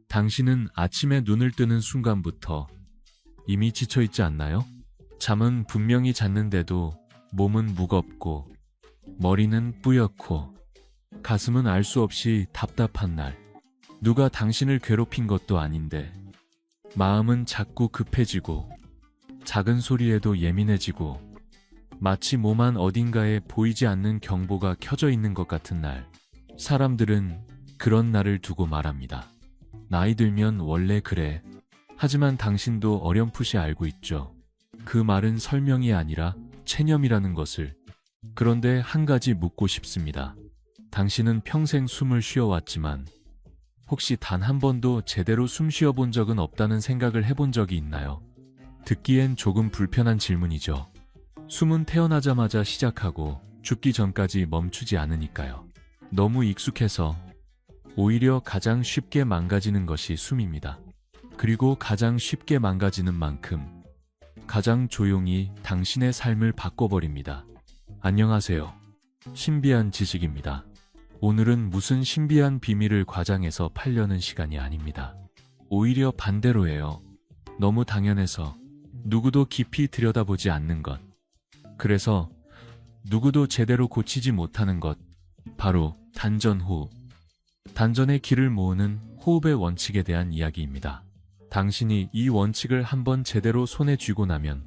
당신은 아침에 눈을 뜨는 순간부터 이미 지쳐있지 않나요? 잠은 분명히 잤는데도 몸은 무겁고 머리는 뿌옇고 가슴은 알 수 없이 답답한 날. 누가 당신을 괴롭힌 것도 아닌데 마음은 자꾸 급해지고 작은 소리에도 예민해지고 마치 몸 안 어딘가에 보이지 않는 경보가 켜져 있는 것 같은 날. 사람들은 그런 날을 두고 말합니다. 나이 들면 원래 그래. 하지만 당신도 어렴풋이 알고 있죠. 그 말은 설명이 아니라 체념이라는 것을. 그런데 한 가지 묻고 싶습니다. 당신은 평생 숨을 쉬어왔지만 혹시 단 한 번도 제대로 숨 쉬어본 적은 없다는 생각을 해본 적이 있나요? 듣기엔 조금 불편한 질문이죠. 숨은 태어나자마자 시작하고 죽기 전까지 멈추지 않으니까요. 너무 익숙해서 오히려 가장 쉽게 망가지는 것이 숨입니다. 그리고 가장 쉽게 망가지는 만큼 가장 조용히 당신의 삶을 바꿔버립니다. 안녕하세요. 신비한 지식입니다. 오늘은 무슨 신비한 비밀을 과장해서 팔려는 시간이 아닙니다. 오히려 반대로예요. 너무 당연해서 누구도 깊이 들여다보지 않는 것. 그래서 누구도 제대로 고치지 못하는 것. 바로 단전호흡. 단전의 길을 모으는 호흡의 원칙에 대한 이야기입니다. 당신이 이 원칙을 한번 제대로 손에 쥐고 나면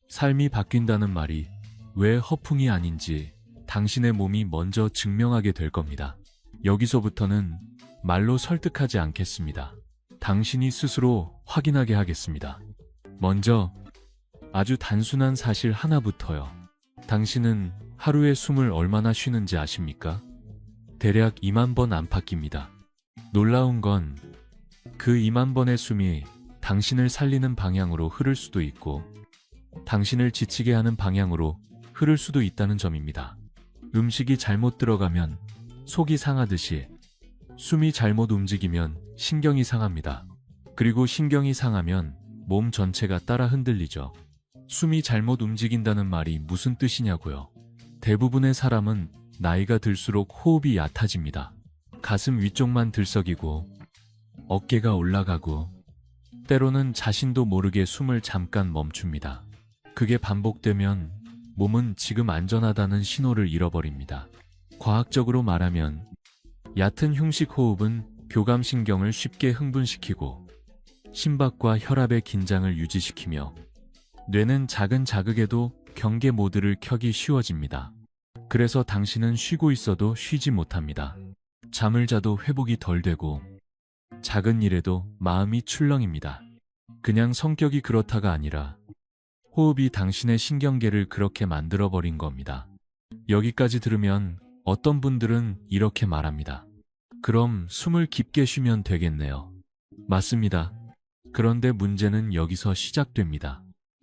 삶이 바뀐다는 말이 왜 허풍이 아닌지 당신의 몸이 먼저 증명하게 될 겁니다. 여기서부터는 말로 설득하지 않겠습니다. 당신이 스스로 확인하게 하겠습니다. 먼저 아주 단순한 사실 하나부터요. 당신은 하루에 숨을 얼마나 쉬는지 아십니까? 대략 2만 번 안팎입니다. 놀라운 건 그 2만 번의 숨이 당신을 살리는 방향으로 흐를 수도 있고 당신을 지치게 하는 방향으로 흐를 수도 있다는 점입니다. 음식이 잘못 들어가면 속이 상하듯이 숨이 잘못 움직이면 신경이 상합니다. 그리고 신경이 상하면 몸 전체가 따라 흔들리죠. 숨이 잘못 움직인다는 말이 무슨 뜻이냐고요? 대부분의 사람은 나이가 들수록 호흡이 얕아집니다. 가슴 위쪽만 들썩이고 어깨가 올라가고 때로는 자신도 모르게 숨을 잠깐 멈춥니다. 그게 반복되면 몸은 지금 안전하다는 신호를 잃어버립니다. 과학적으로 말하면 얕은 흉식 호흡은 교감신경을 쉽게 흥분시키고 심박과 혈압의 긴장을 유지시키며 뇌는 작은 자극에도 경계 모드를 켜기 쉬워집니다. 그래서 당신은 쉬고 있어도 쉬지 못합니다. 잠을 자도 회복이 덜 되고 작은 일에도 마음이 출렁입니다. 그냥 성격이 그렇다가 아니라 호흡이 당신의 신경계를 그렇게 만들어버린 겁니다. 여기까지 들으면 어떤 분들은 이렇게 말합니다. 그럼 숨을 깊게 쉬면 되겠네요. 맞습니다. 그런데 문제는 여기서 시작됩니다.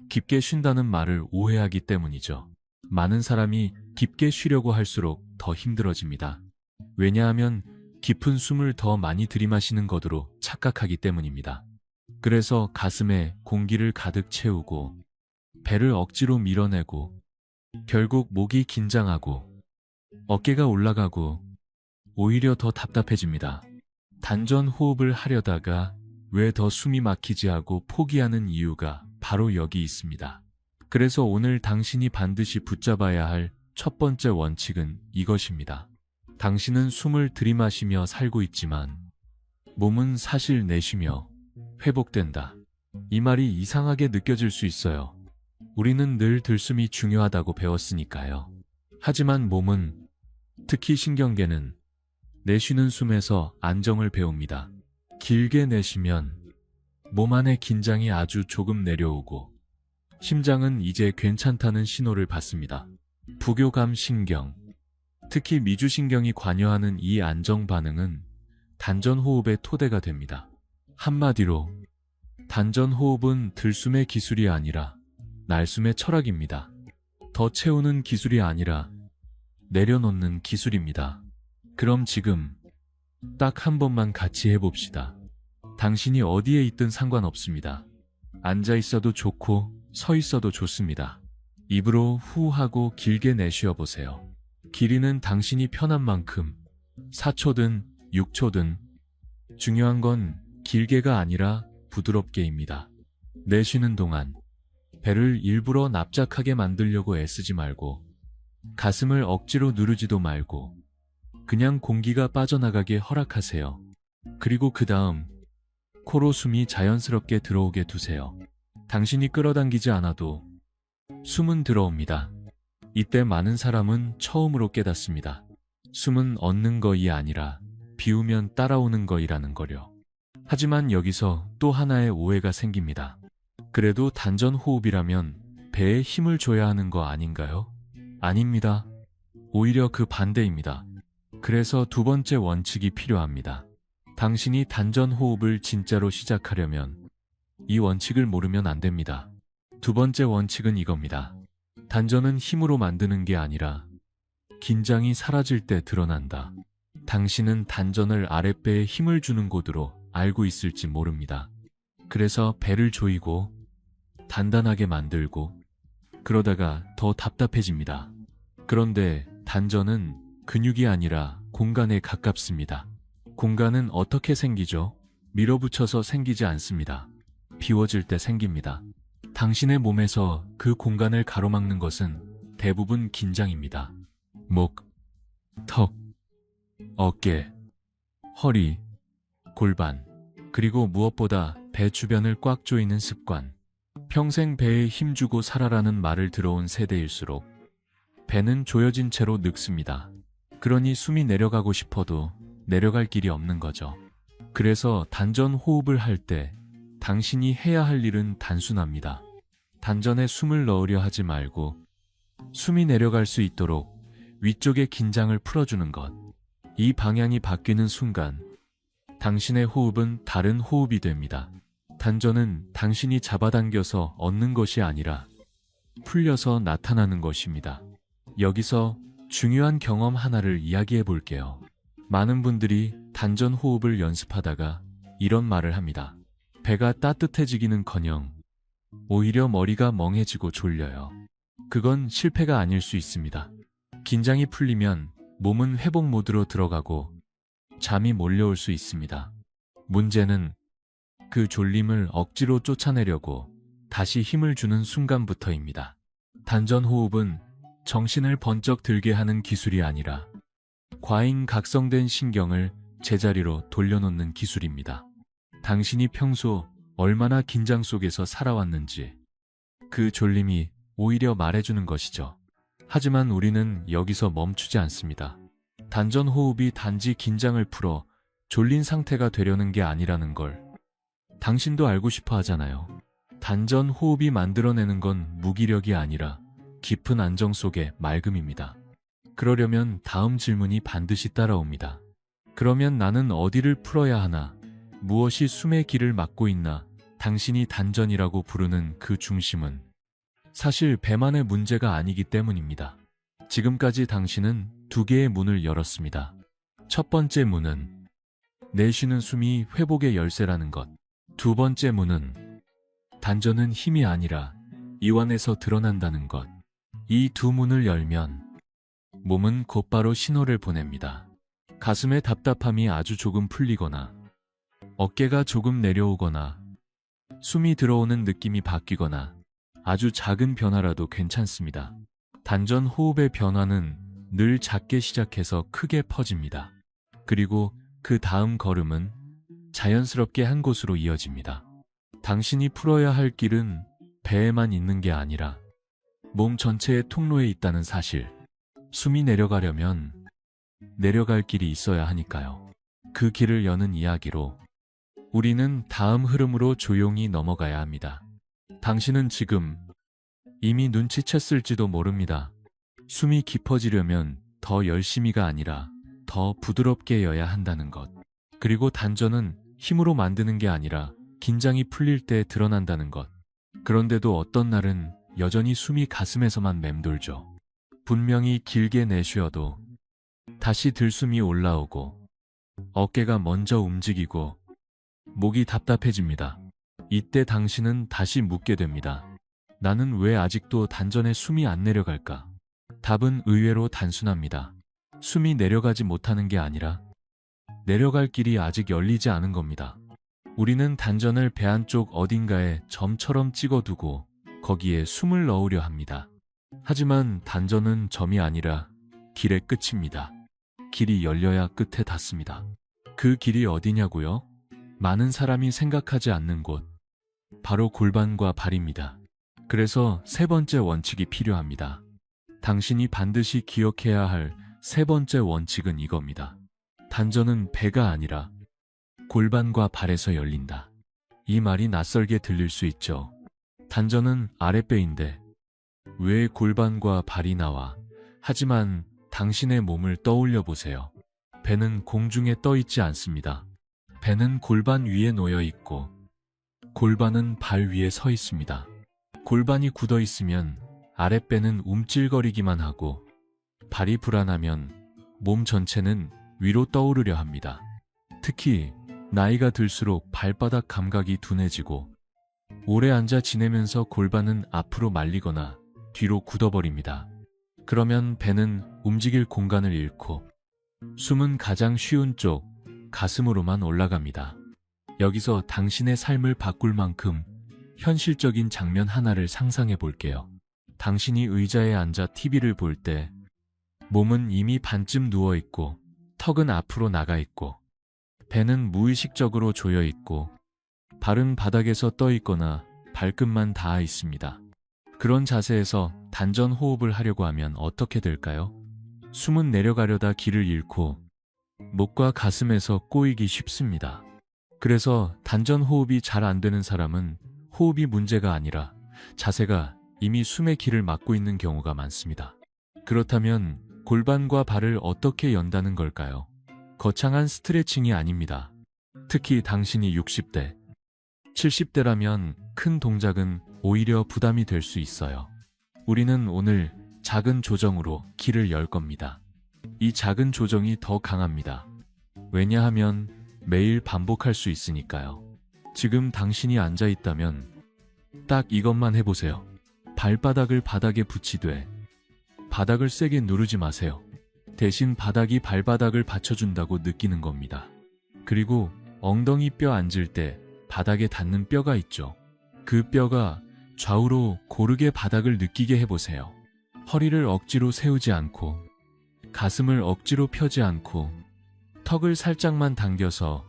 깊게 쉰다는 말을 오해하기 때문이죠. 많은 사람이 깊게 쉬려고 할수록 더 힘들어집니다. 왜냐하면 깊은 숨을 더 많이 들이마시는 것으로 착각하기 때문입니다. 그래서 가슴에 공기를 가득 채우고 배를 억지로 밀어내고 결국 목이 긴장하고 어깨가 올라가고 오히려 더 답답해집니다. 단전 호흡을 하려다가 왜 더 숨이 막히지 하고 포기하는 이유가 바로 여기 있습니다. 그래서 오늘 당신이 반드시 붙잡아야 할 첫 번째 원칙은 이것입니다. 당신은 숨을 들이마시며 살고 있지만 몸은 사실 내쉬며 회복된다. 이 말이 이상하게 느껴질 수 있어요. 우리는 늘 들숨이 중요하다고 배웠으니까요. 하지만 몸은, 특히 신경계는 내쉬는 숨에서 안정을 배웁니다. 길게 내쉬면 몸 안의 긴장이 아주 조금 내려오고 심장은 이제 괜찮다는 신호를 받습니다. 부교감 신경, 특히 미주신경이 관여하는 이 안정 반응은 단전호흡의 토대가 됩니다. 한마디로 단전호흡은 들숨의 기술이 아니라 날숨의 철학입니다. 더 채우는 기술이 아니라 내려놓는 기술입니다. 그럼 지금 딱 한 번만 같이 해봅시다. 당신이 어디에 있든 상관없습니다. 앉아 있어도 좋고 서 있어도 좋습니다. 입으로 후 하고 길게 내쉬어 보세요. 길이는 당신이 편한 만큼 4초든 6초든 중요한 건 길게가 아니라 부드럽게입니다. 내쉬는 동안 배를 일부러 납작하게 만들려고 애쓰지 말고 가슴을 억지로 누르지도 말고 그냥 공기가 빠져나가게 허락하세요. 그리고 그 다음 코로 숨이 자연스럽게 들어오게 두세요. 당신이 끌어당기지 않아도 숨은 들어옵니다. 이때 많은 사람은 처음으로 깨닫습니다. 숨은 얻는 거이 아니라 비우면 따라오는 거이라는 거려. 하지만 여기서 또 하나의 오해가 생깁니다. 그래도 단전 호흡이라면 배에 힘을 줘야 하는 거 아닌가요? 아닙니다. 오히려 그 반대입니다. 그래서 두 번째 원칙이 필요합니다. 당신이 단전 호흡을 진짜로 시작하려면 이 원칙을 모르면 안 됩니다. 두 번째 원칙은 이겁니다. 단전은 힘으로 만드는 게 아니라 긴장이 사라질 때 드러난다. 당신은 단전을 아랫배에 힘을 주는 곳으로 알고 있을지 모릅니다. 그래서 배를 조이고 단단하게 만들고 그러다가 더 답답해집니다. 그런데 단전은 근육이 아니라 공간에 가깝습니다. 공간은 어떻게 생기죠? 밀어붙여서 생기지 않습니다. 비워질 때 생깁니다. 당신의 몸에서 그 공간을 가로막는 것은 대부분 긴장입니다. 목, 턱, 어깨, 허리, 골반, 그리고 무엇보다 배 주변을 꽉 조이는 습관. 평생 배에 힘주고 살아라는 말을 들어온 세대일수록 배는 조여진 채로 늙습니다. 그러니 숨이 내려가고 싶어도 내려갈 길이 없는 거죠. 그래서 단전 호흡을 할 때 당신이 해야 할 일은 단순합니다. 단전에 숨을 넣으려 하지 말고 숨이 내려갈 수 있도록 위쪽의 긴장을 풀어주는 것. 이 방향이 바뀌는 순간 당신의 호흡은 다른 호흡이 됩니다. 단전은 당신이 잡아당겨서 얻는 것이 아니라 풀려서 나타나는 것입니다. 여기서 중요한 경험 하나를 이야기해 볼게요. 많은 분들이 단전 호흡을 연습하다가 이런 말을 합니다. 배가 따뜻해지기는커녕 오히려 머리가 멍해지고 졸려요. 그건 실패가 아닐 수 있습니다. 긴장이 풀리면 몸은 회복 모드로 들어가고 잠이 몰려올 수 있습니다. 문제는 그 졸림을 억지로 쫓아내려고 다시 힘을 주는 순간부터입니다. 단전 호흡은 정신을 번쩍 들게 하는 기술이 아니라 과잉 각성된 신경을 제자리로 돌려놓는 기술입니다. 당신이 평소 얼마나 긴장 속에서 살아왔는지 그 졸림이 오히려 말해주는 것이죠. 하지만 우리는 여기서 멈추지 않습니다. 단전 호흡이 단지 긴장을 풀어 졸린 상태가 되려는 게 아니라는 걸 당신도 알고 싶어 하잖아요. 단전 호흡이 만들어내는 건 무기력이 아니라 깊은 안정 속의 맑음입니다. 그러려면 다음 질문이 반드시 따라옵니다. 그러면 나는 어디를 풀어야 하나? 무엇이 숨의 길을 막고 있나? 당신이 단전이라고 부르는 그 중심은 사실 배만의 문제가 아니기 때문입니다. 지금까지 당신은 두 개의 문을 열었습니다. 첫 번째 문은 내쉬는 숨이 회복의 열쇠라는 것. 두 번째 문은 단전은 힘이 아니라 이완에서 드러난다는 것. 이 두 문을 열면 몸은 곧바로 신호를 보냅니다. 가슴의 답답함이 아주 조금 풀리거나 어깨가 조금 내려오거나 숨이 들어오는 느낌이 바뀌거나 아주 작은 변화라도 괜찮습니다. 단전 호흡의 변화는 늘 작게 시작해서 크게 퍼집니다. 그리고 그 다음 걸음은 자연스럽게 한 곳으로 이어집니다. 당신이 풀어야 할 길은 배에만 있는 게 아니라 몸 전체의 통로에 있다는 사실. 숨이 내려가려면 내려갈 길이 있어야 하니까요. 그 길을 여는 이야기로 우리는 다음 흐름으로 조용히 넘어가야 합니다. 당신은 지금 이미 눈치챘을지도 모릅니다. 숨이 깊어지려면 더 열심히가 아니라 더 부드럽게 여야 한다는 것. 그리고 단전은 힘으로 만드는 게 아니라 긴장이 풀릴 때 드러난다는 것. 그런데도 어떤 날은 여전히 숨이 가슴에서만 맴돌죠. 분명히 길게 내쉬어도 다시 들숨이 올라오고 어깨가 먼저 움직이고 목이 답답해집니다. 이때 당신은 다시 묻게 됩니다. 나는 왜 아직도 단전에 숨이 안 내려갈까? 답은 의외로 단순합니다. 숨이 내려가지 못하는 게 아니라 내려갈 길이 아직 열리지 않은 겁니다. 우리는 단전을 배 안쪽 어딘가에 점처럼 찍어두고 거기에 숨을 넣으려 합니다. 하지만 단전은 점이 아니라 길의 끝입니다. 길이 열려야 끝에 닿습니다. 그 길이 어디냐고요? 많은 사람이 생각하지 않는 곳. 바로 골반과 발입니다. 그래서 세 번째 원칙이 필요합니다. 당신이 반드시 기억해야 할 세 번째 원칙은 이겁니다. 단전은 배가 아니라 골반과 발에서 열린다. 이 말이 낯설게 들릴 수 있죠. 단전은 아랫배인데 왜 골반과 발이 나와? 하지만 당신의 몸을 떠올려 보세요. 배는 공중에 떠 있지 않습니다. 배는 골반 위에 놓여 있고 골반은 발 위에 서 있습니다. 골반이 굳어 있으면 아랫배는 움찔거리기만 하고 발이 불안하면 몸 전체는 위로 떠오르려 합니다. 특히 나이가 들수록 발바닥 감각이 둔해지고 오래 앉아 지내면서 골반은 앞으로 말리거나 뒤로 굳어버립니다. 그러면 배는 움직일 공간을 잃고 숨은 가장 쉬운 쪽 가슴으로만 올라갑니다. 여기서 당신의 삶을 바꿀 만큼 현실적인 장면 하나를 상상해 볼게요. 당신이 의자에 앉아 TV를 볼 때 몸은 이미 반쯤 누워 있고 턱은 앞으로 나가 있고 배는 무의식적으로 조여 있고 발은 바닥에서 떠 있거나 발끝만 닿아 있습니다. 그런 자세에서 단전 호흡을 하려고 하면 어떻게 될까요? 숨은 내려가려다 길을 잃고 목과 가슴에서 꼬이기 쉽습니다. 그래서 단전 호흡이 잘 안 되는 사람은 호흡이 문제가 아니라 자세가 이미 숨의 길을 막고 있는 경우가 많습니다. 그렇다면 골반과 발을 어떻게 연다는 걸까요? 거창한 스트레칭이 아닙니다. 특히 당신이 60대, 70대라면 큰 동작은 오히려 부담이 될 수 있어요. 우리는 오늘 작은 조정으로 길을 열 겁니다. 이 작은 조정이 더 강합니다. 왜냐하면 매일 반복할 수 있으니까요. 지금 당신이 앉아 있다면 딱 이것만 해보세요. 발바닥을 바닥에 붙이되 바닥을 세게 누르지 마세요. 대신 바닥이 발바닥을 받쳐준다고 느끼는 겁니다. 그리고 엉덩이 뼈 앉을 때 바닥에 닿는 뼈가 있죠. 그 뼈가 좌우로 고르게 바닥을 느끼게 해보세요. 허리를 억지로 세우지 않고 가슴을 억지로 펴지 않고 턱을 살짝만 당겨서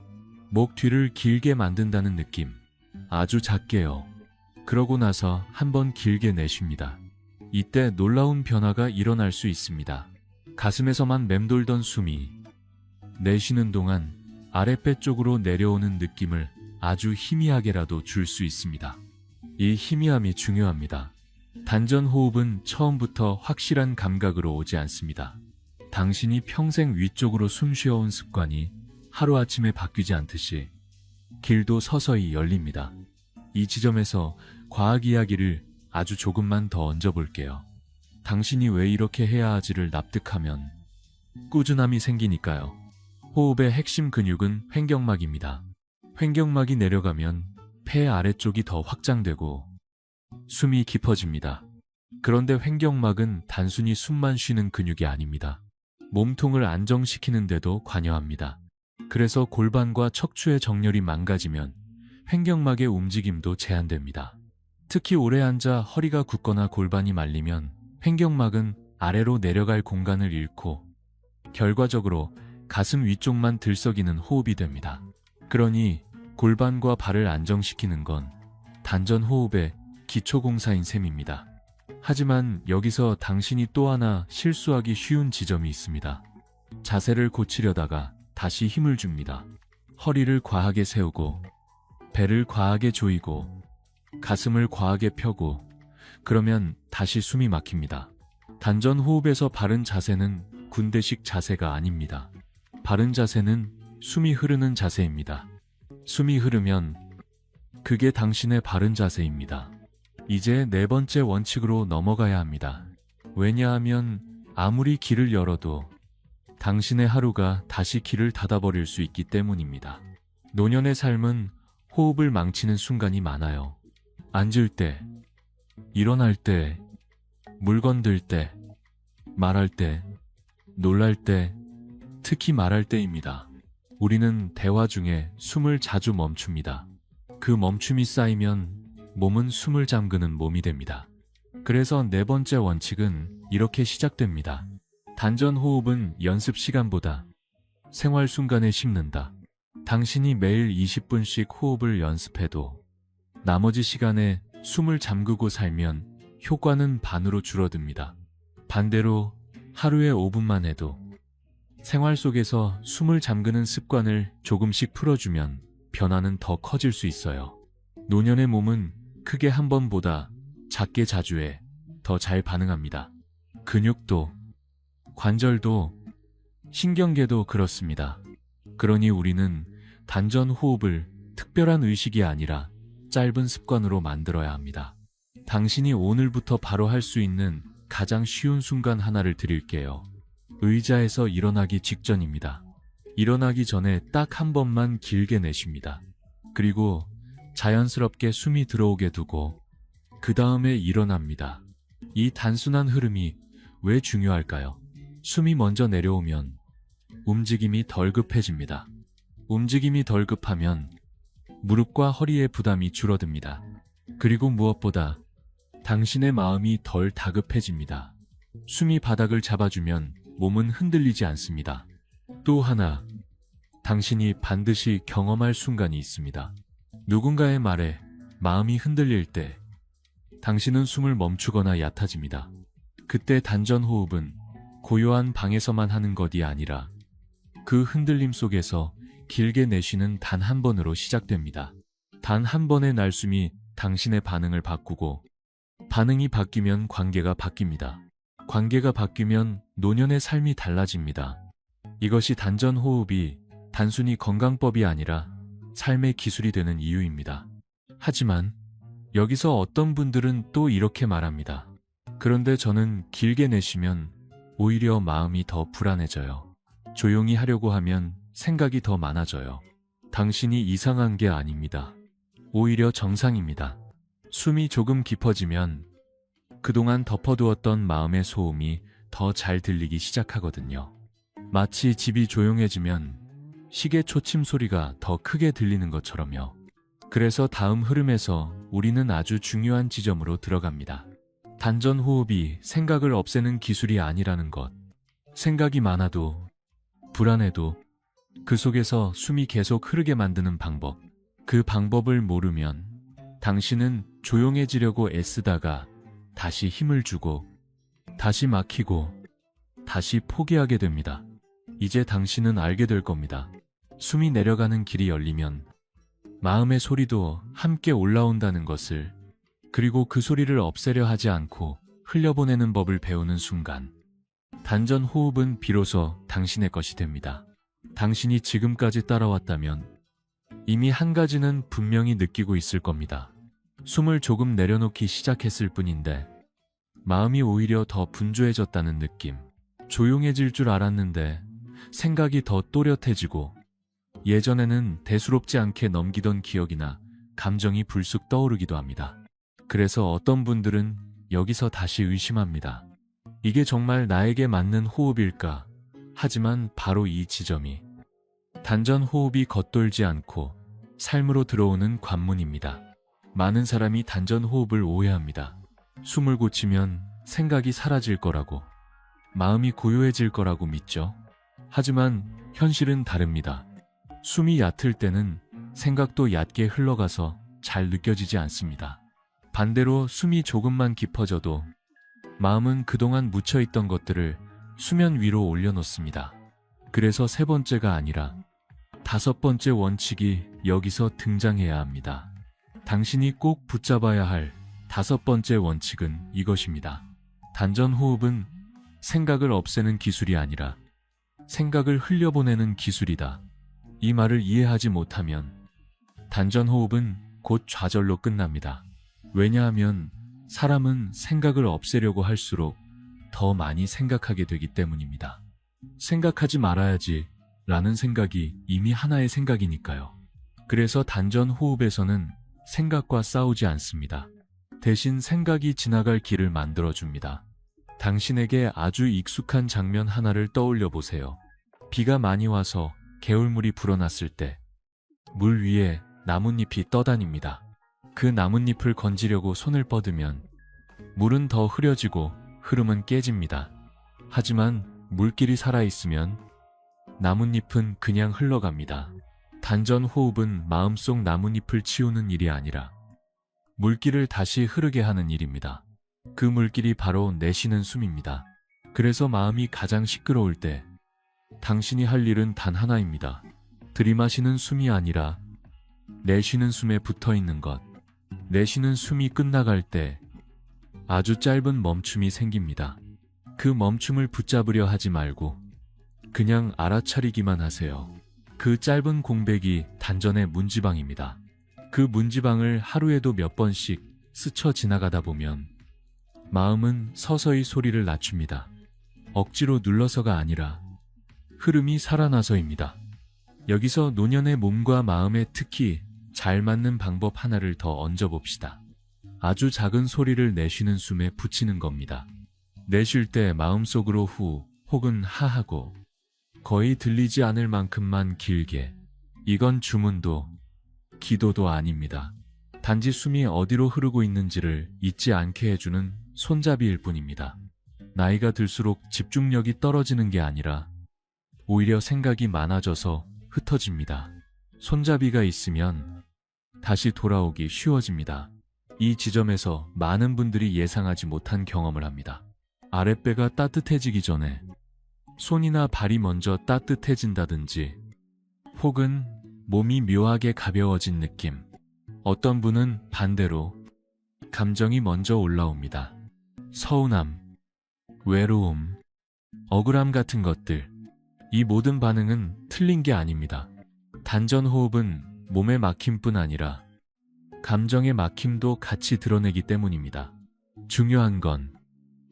목 뒤를 길게 만든다는 느낌. 아주 작게요. 그러고 나서 한번 길게 내쉽니다. 이때 놀라운 변화가 일어날 수 있습니다. 가슴에서만 맴돌던 숨이 내쉬는 동안 아랫배 쪽으로 내려오는 느낌을 아주 희미하게라도 줄 수 있습니다. 이 희미함이 중요합니다. 단전 호흡은 처음부터 확실한 감각으로 오지 않습니다. 당신이 평생 위쪽으로 숨 쉬어온 습관이 하루아침에 바뀌지 않듯이 길도 서서히 열립니다. 이 지점에서 과학 이야기를 아주 조금만 더 얹어볼게요. 당신이 왜 이렇게 해야 하지를 납득하면 꾸준함이 생기니까요. 호흡의 핵심 근육은 횡격막입니다. 횡격막이 내려가면 폐 아래쪽이 더 확장되고 숨이 깊어집니다. 그런데 횡격막은 단순히 숨만 쉬는 근육이 아닙니다. 몸통을 안정시키는데도 관여합니다. 그래서 골반과 척추의 정렬이 망가지면 횡격막의 움직임도 제한됩니다. 특히 오래 앉아 허리가 굳거나 골반이 말리면 횡격막은 아래로 내려갈 공간을 잃고 결과적으로 가슴 위쪽만 들썩이는 호흡이 됩니다. 그러니 골반과 발을 안정시키는 건 단전 호흡의 기초공사인 셈입니다. 하지만 여기서 당신이 또 하나 실수하기 쉬운 지점이 있습니다. 자세를 고치려다가 다시 힘을 줍니다. 허리를 과하게 세우고 배를 과하게 조이고 가슴을 과하게 펴고 그러면 다시 숨이 막힙니다. 단전 호흡에서 바른 자세는 군대식 자세가 아닙니다. 바른 자세는 숨이 흐르는 자세입니다. 숨이 흐르면 그게 당신의 바른 자세입니다. 이제 네 번째 원칙으로 넘어가야 합니다. 왜냐하면 아무리 길을 열어도 당신의 하루가 다시 길을 닫아버릴 수 있기 때문입니다. 노년의 삶은 호흡을 망치는 순간이 많아요. 앉을 때, 일어날 때, 물건 들 때, 말할 때, 놀랄 때, 특히 말할 때입니다. 우리는 대화 중에 숨을 자주 멈춥니다. 그 멈춤이 쌓이면 몸은 숨을 잠그는 몸이 됩니다. 그래서 네 번째 원칙은 이렇게 시작됩니다. 단전 호흡은 연습 시간보다 생활 순간에 심는다. 당신이 매일 20분씩 호흡을 연습해도 나머지 시간에 숨을 잠그고 살면 효과는 반으로 줄어듭니다. 반대로 하루에 5분만 해도 생활 속에서 숨을 잠그는 습관을 조금씩 풀어주면 변화는 더 커질 수 있어요. 노년의 몸은 크게 한 번보다 작게 자주 해 더 잘 반응합니다. 근육도, 관절도, 신경계도 그렇습니다. 그러니 우리는 단전 호흡을 특별한 의식이 아니라 짧은 습관으로 만들어야 합니다. 당신이 오늘부터 바로 할 수 있는 가장 쉬운 순간 하나를 드릴게요. 의자에서 일어나기 직전입니다. 일어나기 전에 딱 한 번만 길게 내쉽니다. 그리고 자연스럽게 숨이 들어오게 두고 그 다음에 일어납니다. 이 단순한 흐름이 왜 중요할까요? 숨이 먼저 내려오면 움직임이 덜 급해집니다. 움직임이 덜 급하면 무릎과 허리의 부담이 줄어듭니다. 그리고 무엇보다 당신의 마음이 덜 다급해집니다. 숨이 바닥을 잡아주면 몸은 흔들리지 않습니다. 또 하나, 당신이 반드시 경험할 순간이 있습니다. 누군가의 말에 마음이 흔들릴 때 당신은 숨을 멈추거나 얕아집니다. 그때 단전 호흡은 고요한 방에서만 하는 것이 아니라 그 흔들림 속에서 길게 내쉬는 단 한 번으로 시작됩니다. 단 한 번의 날숨이 당신의 반응을 바꾸고 반응이 바뀌면 관계가 바뀝니다. 관계가 바뀌면 노년의 삶이 달라집니다. 이것이 단전 호흡이 단순히 건강법이 아니라 삶의 기술이 되는 이유입니다. 하지만 여기서 어떤 분들은 또 이렇게 말합니다. 그런데 저는 길게 내쉬면 오히려 마음이 더 불안해져요. 조용히 하려고 하면 생각이 더 많아져요. 당신이 이상한 게 아닙니다. 오히려 정상입니다. 숨이 조금 깊어지면 그동안 덮어두었던 마음의 소음이 더 잘 들리기 시작하거든요. 마치 집이 조용해지면 시계 초침 소리가 더 크게 들리는 것처럼요. 그래서 다음 흐름에서 우리는 아주 중요한 지점으로 들어갑니다. 단전 호흡이 생각을 없애는 기술이 아니라는 것. 생각이 많아도 불안해도 그 속에서 숨이 계속 흐르게 만드는 방법. 그 방법을 모르면 당신은 조용해지려고 애쓰다가 다시 힘을 주고 다시 막히고 다시 포기하게 됩니다. 이제 당신은 알게 될 겁니다. 숨이 내려가는 길이 열리면 마음의 소리도 함께 올라온다는 것을, 그리고 그 소리를 없애려 하지 않고 흘려보내는 법을 배우는 순간 단전 호흡은 비로소 당신의 것이 됩니다. 당신이 지금까지 따라왔다면 이미 한 가지는 분명히 느끼고 있을 겁니다. 숨을 조금 내려놓기 시작했을 뿐인데 마음이 오히려 더 분주해졌다는 느낌. 조용해질 줄 알았는데 생각이 더 또렷해지고 예전에는 대수롭지 않게 넘기던 기억이나 감정이 불쑥 떠오르기도 합니다. 그래서 어떤 분들은 여기서 다시 의심합니다. 이게 정말 나에게 맞는 호흡일까? 하지만 바로 이 지점이 단전 호흡이 겉돌지 않고 삶으로 들어오는 관문입니다. 많은 사람이 단전 호흡을 오해합니다. 숨을 고치면 생각이 사라질 거라고, 마음이 고요해질 거라고 믿죠. 하지만 현실은 다릅니다. 숨이 얕을 때는 생각도 얕게 흘러가서 잘 느껴지지 않습니다. 반대로 숨이 조금만 깊어져도 마음은 그동안 묻혀있던 것들을 수면 위로 올려놓습니다. 그래서 세 번째가 아니라 다섯 번째 원칙이 여기서 등장해야 합니다. 당신이 꼭 붙잡아야 할 다섯 번째 원칙은 이것입니다. 단전 호흡은 생각을 없애는 기술이 아니라 생각을 흘려보내는 기술이다. 이 말을 이해하지 못하면 단전 호흡은 곧 좌절로 끝납니다. 왜냐하면 사람은 생각을 없애려고 할수록 더 많이 생각하게 되기 때문입니다. 생각하지 말아야지 라는 생각이 이미 하나의 생각이니까요. 그래서 단전 호흡에서는 생각과 싸우지 않습니다. 대신 생각이 지나갈 길을 만들어줍니다. 당신에게 아주 익숙한 장면 하나를 떠올려 보세요. 비가 많이 와서 개울물이 불어났을 때 물 위에 나뭇잎이 떠다닙니다. 그 나뭇잎을 건지려고 손을 뻗으면 물은 더 흐려지고 흐름은 깨집니다. 하지만 물길이 살아있으면 나뭇잎은 그냥 흘러갑니다. 단전호흡은 마음속 나뭇잎을 치우는 일이 아니라 물길을 다시 흐르게 하는 일입니다. 그 물길이 바로 내쉬는 숨입니다. 그래서 마음이 가장 시끄러울 때 당신이 할 일은 단 하나입니다. 들이마시는 숨이 아니라 내쉬는 숨에 붙어 있는 것. 내쉬는 숨이 끝나갈 때 아주 짧은 멈춤이 생깁니다. 그 멈춤을 붙잡으려 하지 말고 그냥 알아차리기만 하세요. 그 짧은 공백이 단전의 문지방입니다. 그 문지방을 하루에도 몇 번씩 스쳐 지나가다 보면 마음은 서서히 소리를 낮춥니다. 억지로 눌러서가 아니라 흐름이 살아나서입니다. 여기서 노년의 몸과 마음에 특히 잘 맞는 방법 하나를 더 얹어봅시다. 아주 작은 소리를 내쉬는 숨에 붙이는 겁니다. 내쉴 때 마음속으로 후 혹은 하하고 거의 들리지 않을 만큼만 길게. 이건 주문도 기도도 아닙니다. 단지 숨이 어디로 흐르고 있는지를 잊지 않게 해주는 손잡이일 뿐입니다. 나이가 들수록 집중력이 떨어지는 게 아니라 오히려 생각이 많아져서 흩어집니다. 손잡이가 있으면 다시 돌아오기 쉬워집니다. 이 지점에서 많은 분들이 예상하지 못한 경험을 합니다. 아랫배가 따뜻해지기 전에 손이나 발이 먼저 따뜻해진다든지 혹은 몸이 묘하게 가벼워진 느낌. 어떤 분은 반대로 감정이 먼저 올라옵니다. 서운함, 외로움, 억울함 같은 것들. 이 모든 반응은 틀린 게 아닙니다. 단전호흡은 몸의 막힘뿐 아니라 감정의 막힘도 같이 드러내기 때문입니다. 중요한 건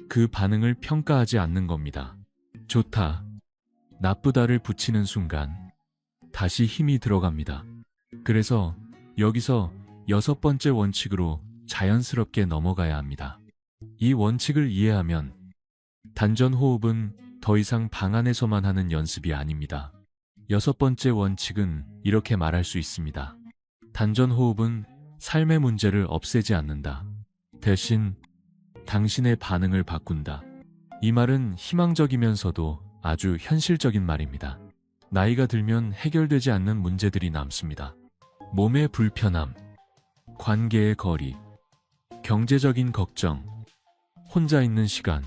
그 반응을 평가하지 않는 겁니다. 좋다, 나쁘다를 붙이는 순간 다시 힘이 들어갑니다. 그래서 여기서 6번째 원칙으로 자연스럽게 넘어가야 합니다. 이 원칙을 이해하면 단전호흡은 더 이상 방 안에서만 하는 연습이 아닙니다. 6번째 원칙은 이렇게 말할 수 있습니다. 단전호흡은 삶의 문제를 없애지 않는다. 대신 당신의 반응을 바꾼다. 이 말은 희망적이면서도 아주 현실적인 말입니다. 나이가 들면 해결되지 않는 문제들이 남습니다. 몸의 불편함, 관계의 거리, 경제적인 걱정, 혼자 있는 시간.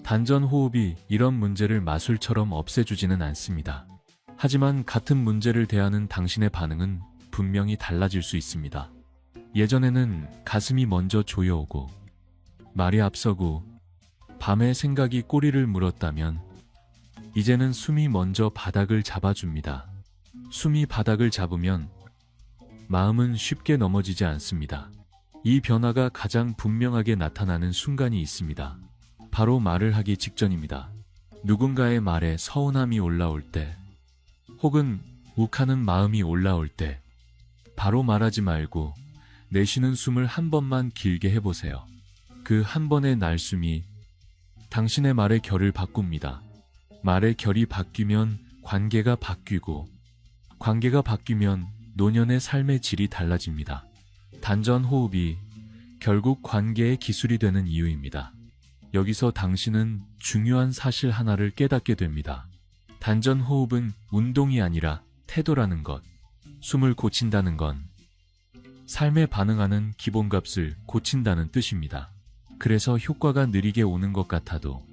단전호흡이 이런 문제를 마술처럼 없애주지는 않습니다. 하지만 같은 문제를 대하는 당신의 반응은 분명히 달라질 수 있습니다. 예전에는 가슴이 먼저 조여오고 말이 앞서고 밤에 생각이 꼬리를 물었다면 이제는 숨이 먼저 바닥을 잡아줍니다. 숨이 바닥을 잡으면 마음은 쉽게 넘어지지 않습니다. 이 변화가 가장 분명하게 나타나는 순간이 있습니다. 바로 말을 하기 직전입니다. 누군가의 말에 서운함이 올라올 때 혹은 욱하는 마음이 올라올 때 바로 말하지 말고 내쉬는 숨을 한 번만 길게 해보세요. 그 한 번의 날숨이 당신의 말의 결을 바꿉니다. 말의 결이 바뀌면 관계가 바뀌고 관계가 바뀌면 노년의 삶의 질이 달라집니다. 단전호흡이 결국 관계의 기술이 되는 이유입니다. 여기서 당신은 중요한 사실 하나를 깨닫게 됩니다. 단전호흡은 운동이 아니라 태도라는 것. 숨을 고친다는 건 삶에 반응하는 기본값을 고친다는 뜻입니다. 그래서 효과가 느리게 오는 것 같아도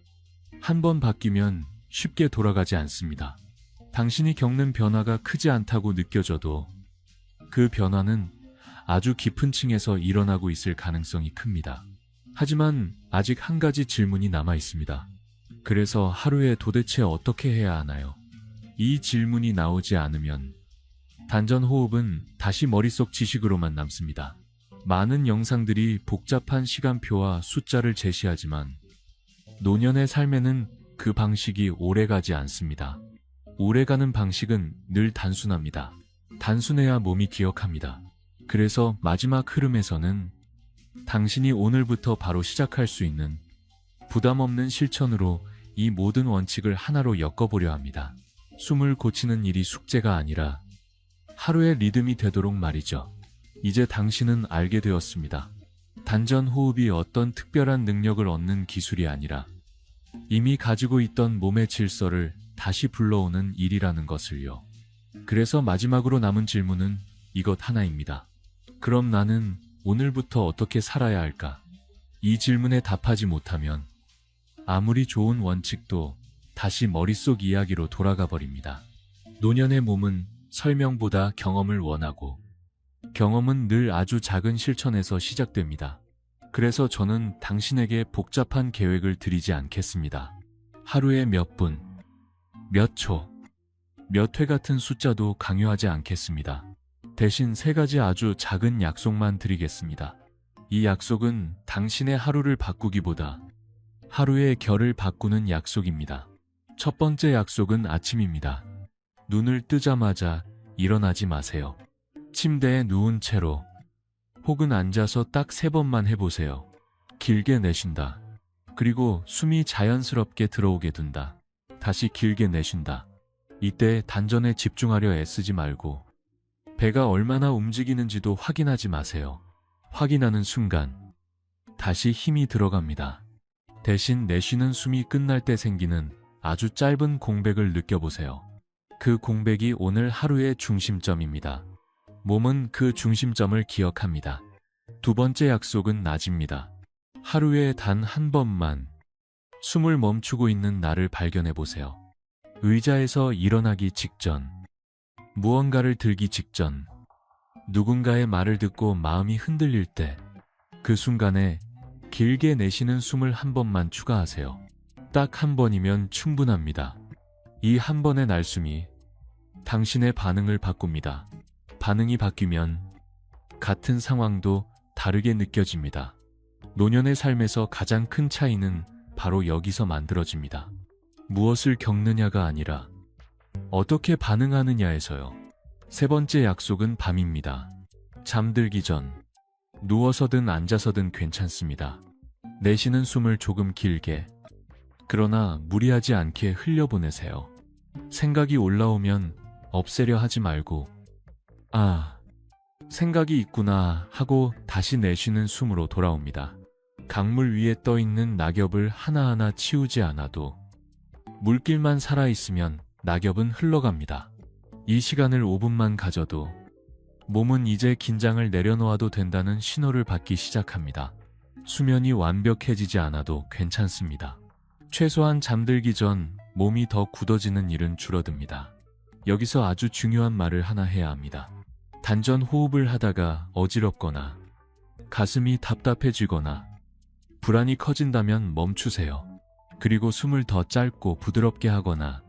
한 번 바뀌면 쉽게 돌아가지 않습니다. 당신이 겪는 변화가 크지 않다고 느껴져도 그 변화는 아주 깊은 층에서 일어나고 있을 가능성이 큽니다. 하지만 아직 한 가지 질문이 남아 있습니다. 그래서 하루에 도대체 어떻게 해야 하나요? 이 질문이 나오지 않으면 단전호흡은 다시 머릿속 지식으로만 남습니다. 많은 영상들이 복잡한 시간표와 숫자를 제시하지만 노년의 삶에는 그 방식이 오래가지 않습니다. 오래가는 방식은 늘 단순합니다. 단순해야 몸이 기억합니다. 그래서 마지막 흐름에서는 당신이 오늘부터 바로 시작할 수 있는 부담 없는 실천으로 이 모든 원칙을 하나로 엮어보려 합니다. 숨을 고치는 일이 숙제가 아니라 하루의 리듬이 되도록 말이죠. 이제 당신은 알게 되었습니다. 단전 호흡이 어떤 특별한 능력을 얻는 기술이 아니라 이미 가지고 있던 몸의 질서를 다시 불러오는 일이라는 것을요. 그래서 마지막으로 남은 질문은 이것 하나입니다. 그럼 나는 오늘부터 어떻게 살아야 할까? 이 질문에 답하지 못하면 아무리 좋은 원칙도 다시 머릿속 이야기로 돌아가 버립니다. 노년의 몸은 설명보다 경험을 원하고 경험은 늘 아주 작은 실천에서 시작됩니다. 그래서 저는 당신에게 복잡한 계획을 드리지 않겠습니다. 하루에 몇 분, 몇 초, 몇 회 같은 숫자도 강요하지 않겠습니다. 대신 3가지 아주 작은 약속만 드리겠습니다. 이 약속은 당신의 하루를 바꾸기보다 하루의 결을 바꾸는 약속입니다. 첫 번째 약속은 아침입니다. 눈을 뜨자마자 일어나지 마세요. 침대에 누운 채로 혹은 앉아서 딱 3번만 해보세요. 길게 내쉰다. 그리고 숨이 자연스럽게 들어오게 둔다. 다시 길게 내쉰다. 이때 단전에 집중하려 애쓰지 말고 배가 얼마나 움직이는지도 확인하지 마세요. 확인하는 순간 다시 힘이 들어갑니다. 대신 내쉬는 숨이 끝날 때 생기는 아주 짧은 공백을 느껴보세요. 그 공백이 오늘 하루의 중심점입니다. 몸은 그 중심점을 기억합니다. 두 번째 약속은 낮입니다. 하루에 단 한 번만 숨을 멈추고 있는 나를 발견해 보세요. 의자에서 일어나기 직전, 무언가를 들기 직전, 누군가의 말을 듣고 마음이 흔들릴 때, 그 순간에 길게 내쉬는 숨을 한 번만 추가하세요. 딱 한 번이면 충분합니다. 이 한 번의 날숨이 당신의 반응을 바꿉니다. 반응이 바뀌면 같은 상황도 다르게 느껴집니다. 노년의 삶에서 가장 큰 차이는 바로 여기서 만들어집니다. 무엇을 겪느냐가 아니라 어떻게 반응하느냐에서요. 세 번째 약속은 밤입니다. 잠들기 전 누워서든 앉아서든 괜찮습니다. 내쉬는 숨을 조금 길게, 그러나 무리하지 않게 흘려보내세요. 생각이 올라오면 없애려 하지 말고 생각이 있구나 하고 다시 내쉬는 숨으로 돌아옵니다. 강물 위에 떠있는 낙엽을 하나하나 치우지 않아도 물길만 살아있으면 낙엽은 흘러갑니다. 이 시간을 5분만 가져도 몸은 이제 긴장을 내려놓아도 된다는 신호를 받기 시작합니다. 수면이 완벽해지지 않아도 괜찮습니다. 최소한 잠들기 전 몸이 더 굳어지는 일은 줄어듭니다. 여기서 아주 중요한 말을 하나 해야 합니다. 단전 호흡을 하다가 어지럽거나 가슴이 답답해지거나 불안이 커진다면 멈추세요. 그리고 숨을 더 짧고 부드럽게 하거나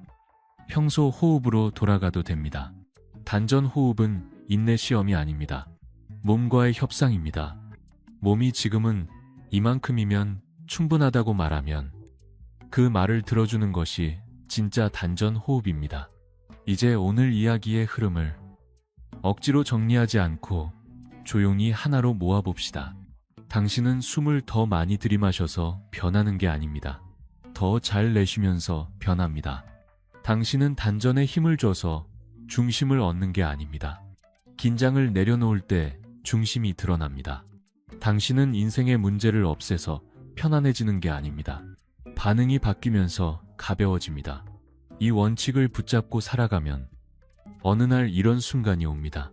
평소 호흡으로 돌아가도 됩니다. 단전 호흡은 인내 시험이 아닙니다. 몸과의 협상입니다. 몸이 지금은 이만큼이면 충분하다고 말하면 그 말을 들어주는 것이 진짜 단전 호흡입니다. 이제 오늘 이야기의 흐름을 억지로 정리하지 않고 조용히 하나로 모아봅시다. 당신은 숨을 더 많이 들이마셔서 변하는 게 아닙니다. 더 잘 내쉬면서 변합니다. 당신은 단전에 힘을 줘서 중심을 얻는 게 아닙니다. 긴장을 내려놓을 때 중심이 드러납니다. 당신은 인생의 문제를 없애서 편안해지는 게 아닙니다. 반응이 바뀌면서 가벼워집니다. 이 원칙을 붙잡고 살아가면 어느 날 이런 순간이 옵니다.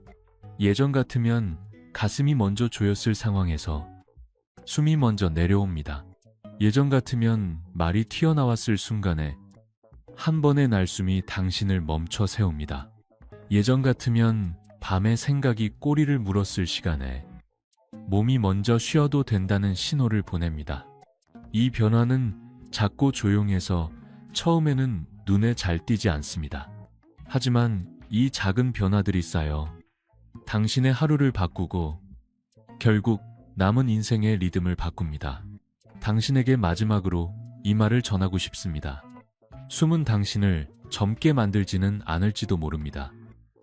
예전 같으면 가슴이 먼저 조였을 상황에서 숨이 먼저 내려옵니다. 예전 같으면 말이 튀어나왔을 순간에 한 번의 날숨이 당신을 멈춰 세웁니다. 예전 같으면 밤에 생각이 꼬리를 물었을 시간에 몸이 먼저 쉬어도 된다는 신호를 보냅니다. 이 변화는 작고 조용해서 처음에는 눈에 잘 띄지 않습니다. 하지만 이 작은 변화들이 쌓여 당신의 하루를 바꾸고 결국 남은 인생의 리듬을 바꿉니다. 당신에게 마지막으로 이 말을 전하고 싶습니다. 숨은 당신을 젊게 만들지는 않을지도 모릅니다.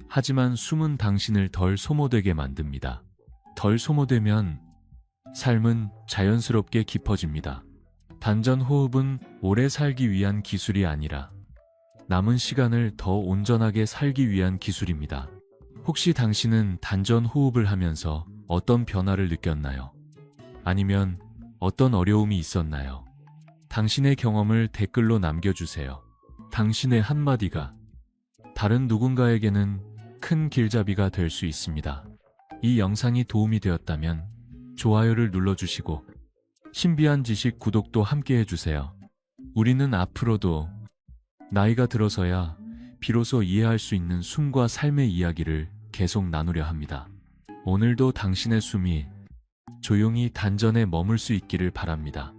하지만 숨은 당신을 덜 소모되게 만듭니다. 덜 소모되면 삶은 자연스럽게 깊어집니다. 단전 호흡은 오래 살기 위한 기술이 아니라 남은 시간을 더 온전하게 살기 위한 기술입니다. 혹시 당신은 단전 호흡을 하면서 어떤 변화를 느꼈나요? 아니면 어떤 어려움이 있었나요? 당신의 경험을 댓글로 남겨주세요. 당신의 한마디가 다른 누군가에게는 큰 길잡이가 될 수 있습니다. 이 영상이 도움이 되었다면 좋아요를 눌러주시고 신비한 지식 구독도 함께 해주세요. 우리는 앞으로도 나이가 들어서야 비로소 이해할 수 있는 숨과 삶의 이야기를 계속 나누려 합니다. 오늘도 당신의 숨이 조용히 단전에 머물 수 있기를 바랍니다.